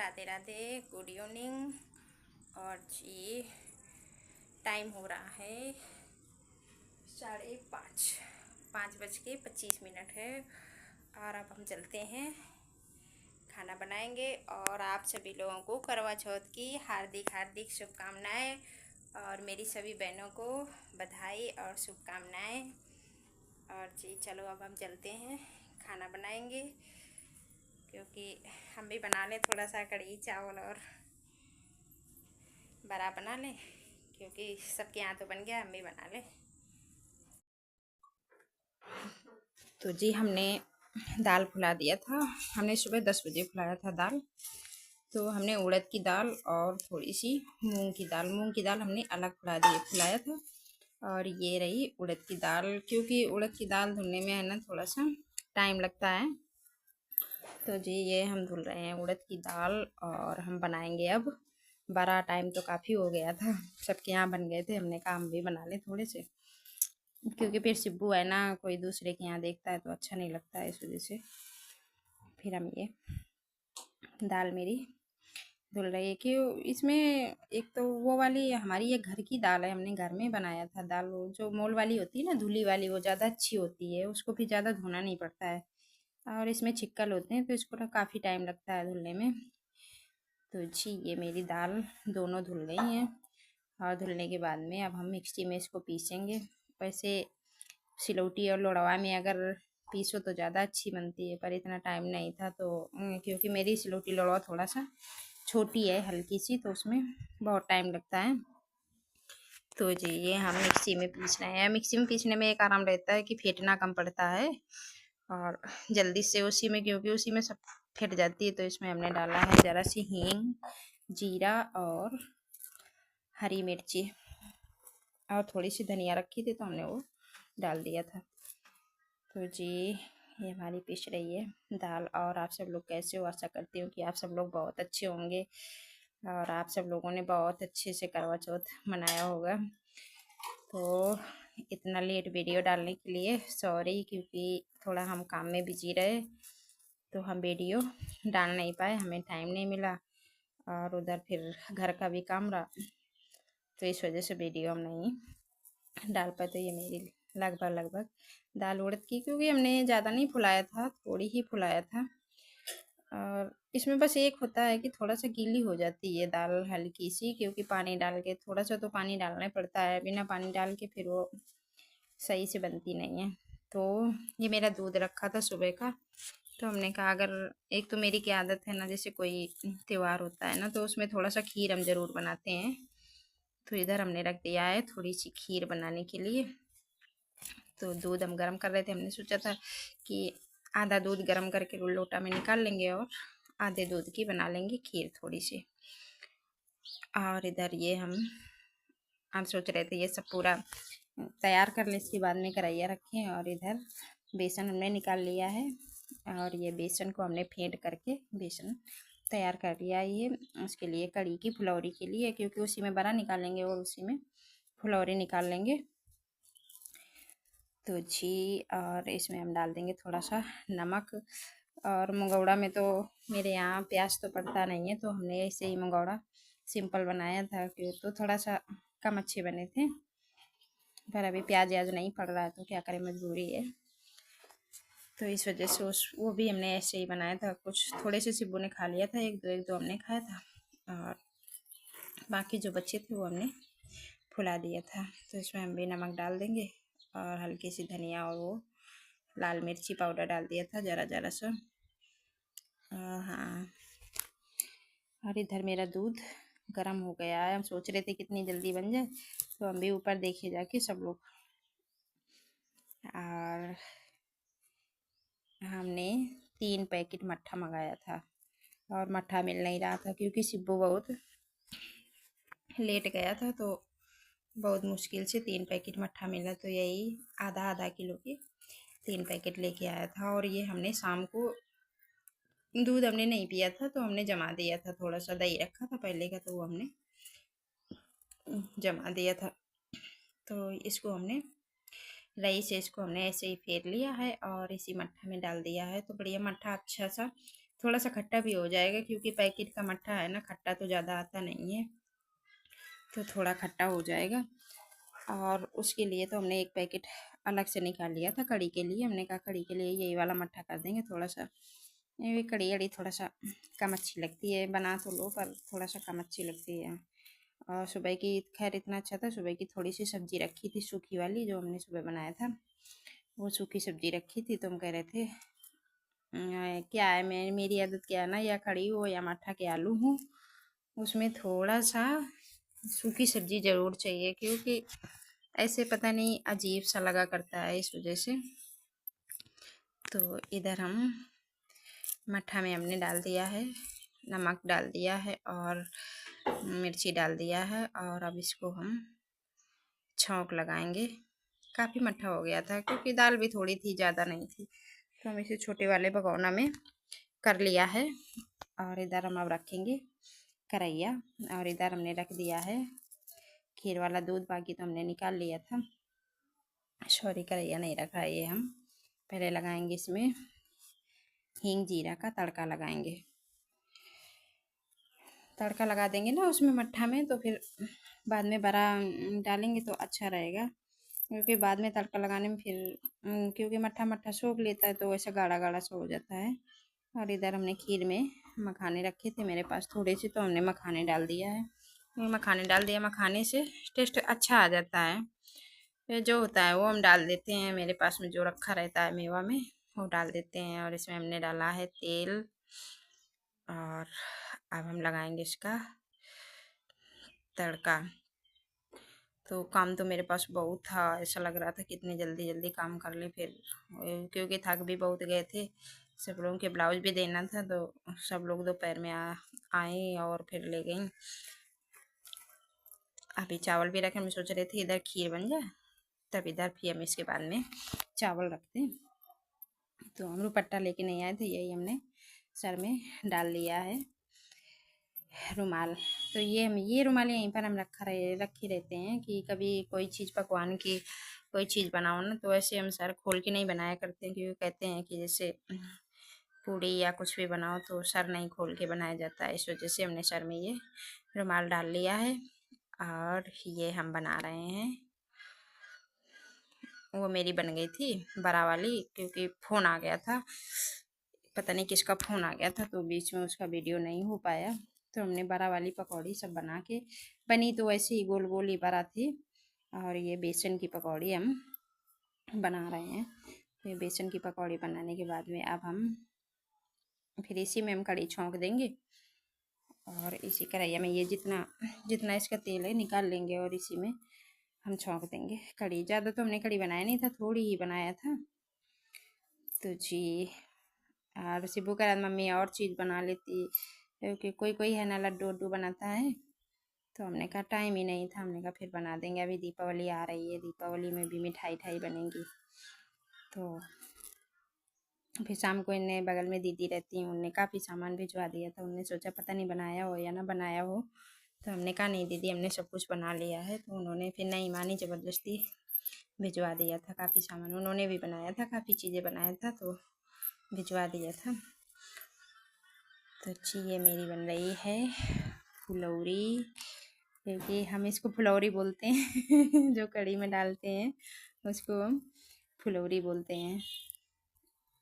Radhe Radhe, good evening. और जी time हो रहा है 5:30, 5:25 है। और अब हम चलते हैं, खाना बनाएंगे। और आप सभी लोगों को करवा चौथ की हार्दिक हार्दिक शुभकामनाएं और मेरी सभी बहनों को बधाई और शुभकामनाएं। और जी चलो अब हम चलते हैं, खाना बनाएंगे, क्योंकि हम भी बना लें थोड़ा सा कढ़ी चावल और बड़ा बना लें, क्योंकि सबके यहाँ तो बन गया, हम भी बना लें। तो जी हमने दाल फुला दिया था, हमने सुबह 10 बजे फुलाया था दाल। तो हमने उड़द की दाल और थोड़ी सी मूंग की दाल हमने अलग फुलाया था। और ये रही उड़द की दाल, क्योंकि उड़द की दाल धुलने में है ना थोड़ा सा टाइम लगता है। तो जी ये हम धुल रहे हैं उड़द की दाल और हम बनाएंगे अब बड़ा। टाइम तो काफ़ी हो गया था, सबके यहाँ बन गए थे, हमने कहा हम भी बना लें थोड़े से, क्योंकि फिर सिब्बू है ना, कोई दूसरे के यहाँ देखता है तो अच्छा नहीं लगता है, इस वजह से फिर हम ये दाल मेरी धुल रही है। कि इसमें एक तो वो वाली हमारी ये घर की दाल है, हमने घर में बनाया था दाल। वो जो मोल वाली होती है ना, धुली वाली, वो ज़्यादा अच्छी होती है, उसको फिर ज़्यादा धोना नहीं पड़ता है। और इसमें छिक्कल होते हैं तो इसको ना काफ़ी टाइम लगता है धुलने में। तो जी ये मेरी दाल दोनों धुल गई हैं। और धुलने के बाद में अब हम मिक्सी में इसको पीसेंगे। वैसे सिलौटी और लोढ़वा में अगर पीसो तो ज़्यादा अच्छी बनती है, पर इतना टाइम नहीं था तो क्योंकि मेरी सिलौटी लोढ़वा थोड़ा सा छोटी है, हल्की सी, तो उसमें बहुत टाइम लगता है। तो जी ये हम मिक्सी में पीस रहे हैं। मिक्सी में पीसने में एक आराम रहता है कि फेंटना कम पड़ता है और जल्दी से उसी में, क्योंकि उसी में सब फेंट जाती है। तो इसमें हमने डाला है ज़रा सी हींग, जीरा और हरी मिर्ची, और थोड़ी सी धनिया रखी थी तो हमने वो डाल दिया था। तो जी ये हमारी पिस रही है दाल। और आप सब लोग कैसे हो? आशा करती हूँ कि आप सब लोग बहुत अच्छे होंगे और आप सब लोगों ने बहुत अच्छे से करवा चौथ मनाया होगा। तो इतना लेट वीडियो डालने के लिए सॉरी, क्योंकि थोड़ा हम काम में बिजी रहे तो हम वीडियो डाल नहीं पाए, हमें टाइम नहीं मिला। और उधर फिर घर का भी काम रहा, तो इस वजह से वीडियो हम नहीं डाल पाए। तो ये मेरी लगभग दाल उड़द की, क्योंकि हमने ज़्यादा नहीं फुलाया था, थोड़ी ही फुलाया था। और इसमें बस एक होता है कि थोड़ा सा गीली हो जाती है दाल हल्की सी, क्योंकि पानी डाल के, थोड़ा सा तो पानी डालना पड़ता है, बिना पानी डाल के फिर वो सही से बनती नहीं है। तो ये मेरा दूध रखा था सुबह का, तो हमने कहा अगर, एक तो मेरी क्या आदत है ना, जैसे कोई त्यौहार होता है ना तो उसमें थोड़ा सा खीर हम ज़रूर बनाते हैं। तो इधर हमने रख दिया है थोड़ी सी खीर बनाने के लिए। तो दूध हम गर्म कर रहे थे, हमने सोचा था कि आधा दूध गर्म करके लोटा में निकाल लेंगे और आधे दूध की बना लेंगे खीर थोड़ी सी। और इधर ये हम सोच रहे थे ये सब पूरा तैयार कर लें, इसके बाद में कढ़ाइयाँ रखें। और इधर बेसन हमने निकाल लिया है और ये बेसन को हमने फेंट करके बेसन तैयार कर लिया है। ये उसके लिए कढ़ी की फुलौरी के लिए, क्योंकि उसी में बड़ा निकालेंगे और उसी में फुलौरी निकाल लेंगे। तो जी और इसमें हम डाल देंगे थोड़ा सा नमक। और मंगौड़ा में तो मेरे यहाँ प्याज तो पड़ता नहीं है, तो हमने ऐसे ही मंगौड़ा सिंपल बनाया था, कि तो थोड़ा सा कम अच्छे बने थे। पर अभी प्याज व्याज नहीं पड़ रहा है तो क्या करें, मजबूरी है। तो इस वजह से वो भी हमने ऐसे ही बनाया था। कुछ थोड़े से सिब्बू ने खा लिया था, एक दो हमने खाया था, और बाकी जो बच्चे थे वो हमने फुला दिया था। तो इसमें हम भी नमक डाल देंगे और हल्की सी धनिया और वो लाल मिर्ची पाउडर डाल दिया था ज़रा सा। हाँ, और इधर मेरा दूध गर्म हो गया है। हम सोच रहे थे कितनी जल्दी बन जाए, तो हम भी ऊपर देखे जाके सब लोग। और हमने 3 पैकेट मट्ठा मंगाया था और मट्ठा मिल नहीं रहा था, क्योंकि सिब्बू बहुत लेट गया था, तो बहुत मुश्किल से 3 पैकेट मट्ठा मिला। तो यही आधा किलो के 3 पैकेट लेके आया था। और ये हमने शाम को दूध हमने नहीं पिया था, तो हमने जमा दिया था, थोड़ा सा दही रखा था पहले का, तो वो हमने जमा दिया था। तो इसको हमने रई से इसको हमने ऐसे ही फेर लिया है और इसी मट्ठा में डाल दिया है। तो बढ़िया मट्ठा अच्छा सा थोड़ा सा खट्टा भी हो जाएगा क्योंकि पैकेट का मट्ठा है ना, खट्टा तो ज़्यादा आता नहीं है, तो थोड़ा खट्टा हो जाएगा। और उसके लिए तो हमने एक पैकेट अलग से निकाल लिया था कड़ी के लिए। हमने कहा कड़ी के लिए यही वाला मट्ठा कर देंगे। थोड़ा सा ये भी कड़ी अड़ी थोड़ा सा कम अच्छी लगती है, बना तो लो पर थोड़ा सा कम अच्छी लगती है। और सुबह की खैर इतना अच्छा था, सुबह की थोड़ी सी सब्जी रखी थी सूखी वाली, जो हमने सुबह बनाया था वो सूखी सब्जी रखी थी। तो हम कह रहे थे क्या है, मेरी आदत क्या है ना, या कड़ी हो या मट्ठा के आलू हो, उसमें थोड़ा सा सूखी सब्जी ज़रूर चाहिए, क्योंकि ऐसे पता नहीं अजीब सा लगा करता है इस वजह से। तो इधर हम मट्ठा में हमने डाल दिया है, नमक डाल दिया है और मिर्ची डाल दिया है, और अब इसको हम छौंक लगाएंगे। काफ़ी मट्ठा हो गया था क्योंकि दाल भी थोड़ी थी, ज़्यादा नहीं थी, तो हम इसे छोटे वाले भगोना में कर लिया है। और इधर हम अब रखेंगे करैया, और इधर हमने रख दिया है खीर वाला दूध, बाकी तो हमने निकाल लिया था। सॉरी, करैया नहीं रखा है ये। हम पहले लगाएंगे इसमें हींग जीरा का तड़का लगाएंगे। तड़का लगा देंगे ना उसमें मट्ठा में, तो फिर बाद में बड़ा डालेंगे तो अच्छा रहेगा, क्योंकि बाद में तड़का लगाने में फिर क्योंकि मट्ठा मट्ठा सोख लेता है तो वैसा गाढ़ा गाढ़ा सा हो जाता है। और इधर हमने खीर में मखाने रखे थे मेरे पास थोड़े से, तो हमने मखाने डाल दिया है। मखाने डाल दिया, मखाने से टेस्ट अच्छा आ जाता है। फिर जो होता है वो हम डाल देते हैं, मेरे पास में जो रखा रहता है मेवा में वो डाल देते हैं। और इसमें हमने डाला है तेल, और अब हम लगाएंगे इसका तड़का। तो काम तो मेरे पास बहुत था, ऐसा लग रहा था कितनी जल्दी जल्दी काम कर ले, फिर क्योंकि थक भी बहुत गए थे। सब लोगों के ब्लाउज भी देना था, तो सब लोग दोपहर में आए और फिर ले गई। अभी चावल भी रखे, मैं सोच रही थी इधर खीर बन जाए तब इधर फिर हम इसके बाद में चावल रखते हैं। तो हम दुपट्टा लेके नहीं आए थे, यही हमने सर में डाल लिया है रुमाल। तो ये रुमाल यहीं पर हम रखे रहते हैं कि कभी कोई चीज़ पकवान की कोई चीज़ बनाओ ना, तो ऐसे हम सर खोल के नहीं बनाया करते हैं, क्योंकि कहते हैं कि जैसे पूड़ी या कुछ भी बनाओ तो सर नहीं खोल के बनाया जाता है। इस वजह से हमने सर में ये रुमाल डाल लिया है। और ये हम बना रहे हैं, वो मेरी बन गई थी बड़ा वाली, क्योंकि फ़ोन आ गया था, पता नहीं किसका फ़ोन आ गया था, तो बीच में उसका वीडियो नहीं हो पाया। तो हमने बड़ा वाली पकौड़ी सब बना के बनी, तो वैसे ही गोल गोल ही बड़ा थी। और ये बेसन की पकौड़ी हम बना रहे हैं। तो ये बेसन की पकौड़ी बनाने के बाद में अब हम फिर इसी में हम कड़ी छौंक देंगे, और इसी कढ़ाइया में ये जितना जितना इसका तेल है निकाल लेंगे, और इसी में हम छौंक देंगे कड़ी। ज़्यादा तो हमने कड़ी बनाया नहीं था, थोड़ी ही बनाया था। तो जी, और शिबू का मम्मी और चीज़ बना लेती, क्योंकि कोई कोई है ना लड्डू वड्डू बनाता है, तो हमने कहा टाइम ही नहीं था, हमने कहा फिर बना देंगे। अभी दीपावली आ रही है, दीपावली में भी मिठाई ठाई बनेंगी। तो फिर शाम को इन्हें बगल में दीदी रहती हैं, उनने काफ़ी सामान भिजवा दिया था। उनने सोचा पता नहीं बनाया हो या ना बनाया हो, तो हमने कहा नहीं दीदी हमने सब कुछ बना लिया है। तो उन्होंने फिर नहीं मानी, ज़बरदस्ती भिजवा दिया था काफ़ी सामान। उन्होंने भी बनाया था, काफ़ी चीज़ें बनाया था, तो भिजवा दिया था। तो जी, ये मेरी बन रही है फुलौरी, क्योंकि हम इसको फुलौरी बोलते हैं जो कढ़ी में डालते हैं उसको हम फुलौरी बोलते हैं।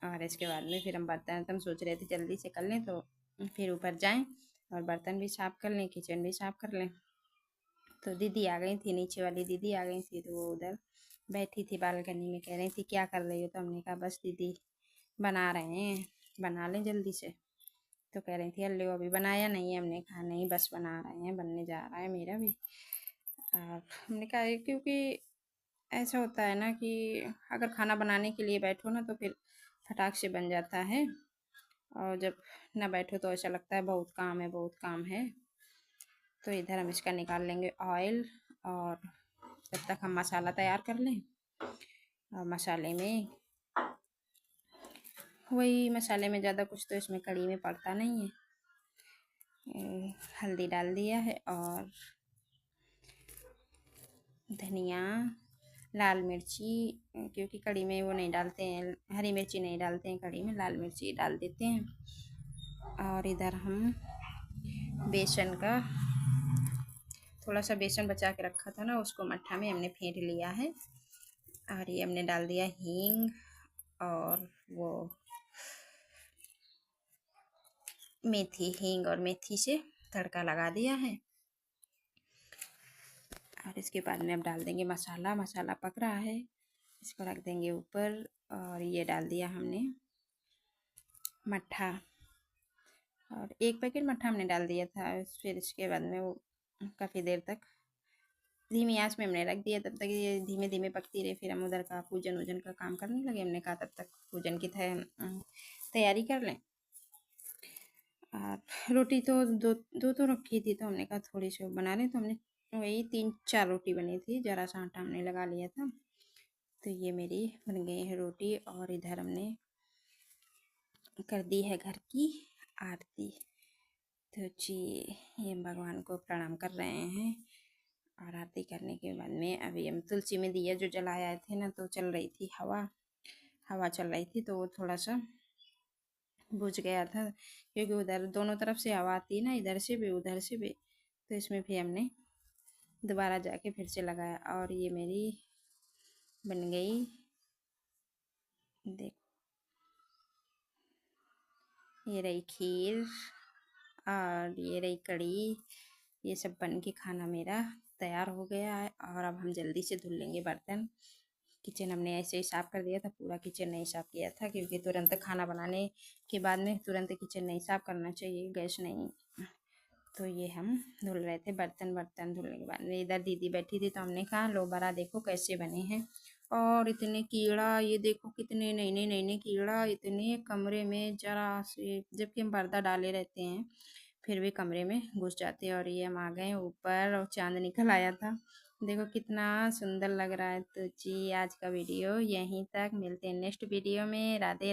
और इसके बाद में फिर हम बर्तन, हम सोच रहे थे जल्दी से कर लें, तो फिर ऊपर जाएं और बर्तन भी साफ़ कर लें, किचन भी साफ़ कर लें। तो दीदी आ गई थी, नीचे वाली दीदी आ गई थी, तो वो उधर बैठी थी बालकनी में, कह रही थी क्या कर रही हो। तो हमने कहा बस दीदी बना रहे हैं, बना लें जल्दी से। तो कह रही थी अल्ले अभी बनाया नहीं है। हमने कहा नहीं बस बना रहे हैं, बनने जा रहा है मेरा भी। और हमने कहा क्योंकि ऐसा होता है ना कि अगर खाना बनाने के लिए बैठो ना तो फिर फटाक से बन जाता है, और जब ना बैठो तो ऐसा लगता है बहुत काम है बहुत काम है। तो इधर हम इसका निकाल लेंगे ऑयल, और जब तक हम मसाला तैयार कर लें। और मसाले में वही मसाले में ज़्यादा कुछ तो इसमें कड़ी में पड़ता नहीं है। हल्दी डाल दिया है, और धनिया, लाल मिर्ची, क्योंकि कड़ी में वो नहीं डालते हैं, हरी मिर्ची नहीं डालते हैं कड़ी में, लाल मिर्ची डाल देते हैं। और इधर हम बेसन का थोड़ा सा बेसन बचा के रखा था ना, उसको मट्ठा में हमने फेंट लिया है। और ये हमने डाल दिया हींग और वो मेथी, हींग और मेथी से तड़का लगा दिया है। और इसके बाद में अब डाल देंगे मसाला। मसाला पक रहा है, इसको रख देंगे ऊपर। और ये डाल दिया हमने मट्ठा, और 1 पैकेट मट्ठा हमने डाल दिया था। फिर इसके बाद में वो काफ़ी देर तक धीमी आंच में हमने रख दिया। तब तक ये धीमे धीमे पकती रही। फिर हम उधर का पूजन वूजन का काम करने लगे। हमने कहा तब तक पूजन की तैयारी कर लें। और रोटी तो दो तो रखी थी, तो हमने कहा थोड़ी सी बना लें। तो हमने वही 3-4 रोटी बनी थी, ज़रा सा आटा हमने लगा लिया था। तो ये मेरी बन गई है रोटी। और इधर हमने कर दी है घर की आरती। तो जी ये भगवान को प्रणाम कर रहे हैं। और आरती करने के बाद में अभी हम तुलसी में दिया जो जलाए आए थे ना, तो चल रही थी हवा चल रही थी, तो वो थोड़ा सा बुझ गया था। क्योंकि उधर दोनों तरफ से हवा आती है ना, इधर से भी उधर से भी। तो इसमें फिर हमने दोबारा जाके फिर से लगाया। और ये मेरी बन गई, देख ये रही खीर और ये रही कड़ी। ये सब बन के खाना मेरा तैयार हो गया है। और अब हम जल्दी से धुल लेंगे बर्तन। किचन हमने ऐसे ही साफ़ कर दिया था, पूरा किचन नहीं साफ़ किया था, क्योंकि तुरंत खाना बनाने के बाद में तुरंत किचन नहीं साफ़ करना चाहिए, गैस नहीं। तो ये हम धुल रहे थे बर्तन धुलने के बाद में इधर दीदी बैठी थी, तो हमने कहा लो बड़ा देखो कैसे बने हैं। और इतने कीड़ा, ये देखो कितने नए कीड़ा इतने कमरे में जरा से, जबकि हम पर्दा डाले रहते हैं फिर भी कमरे में घुस जाते हैं। और ये हम आ गए ऊपर और चांद निकल आया था, देखो कितना सुंदर लग रहा है। तो जी आज का वीडियो यहीं तक, मिलते हैं नेक्स्ट वीडियो में। राधे राधे।